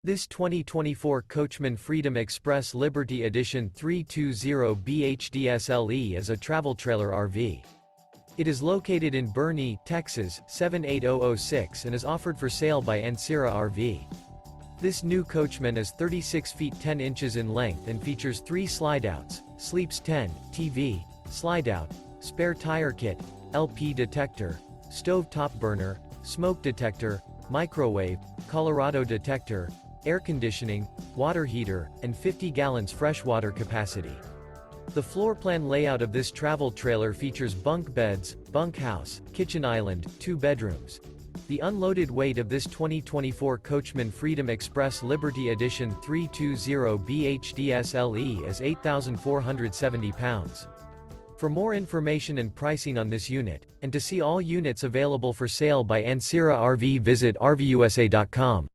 This 2024 Coachmen Freedom Express Liberty Edition 320 BHDSLE is a travel trailer RV. It is located in Boerne, Texas, 78006 and is offered for sale by Ancira RV. This new Coachman is 36 feet 10 inches in length and features 3 slideouts, sleeps 10, TV, slideout, spare tire kit, LP detector, stove top burner, smoke detector, microwave, Colorado detector, air conditioning, water heater, and 50 gallons freshwater capacity. The floor plan layout of this travel trailer features bunk beds, bunkhouse, kitchen island, 2 bedrooms. The unloaded weight of this 2024 Coachman Freedom Express Liberty Edition 320 BHDSLE is 8,470 pounds. For more information and pricing on this unit, and to see all units available for sale by Ancira RV, visit RVUSA.com.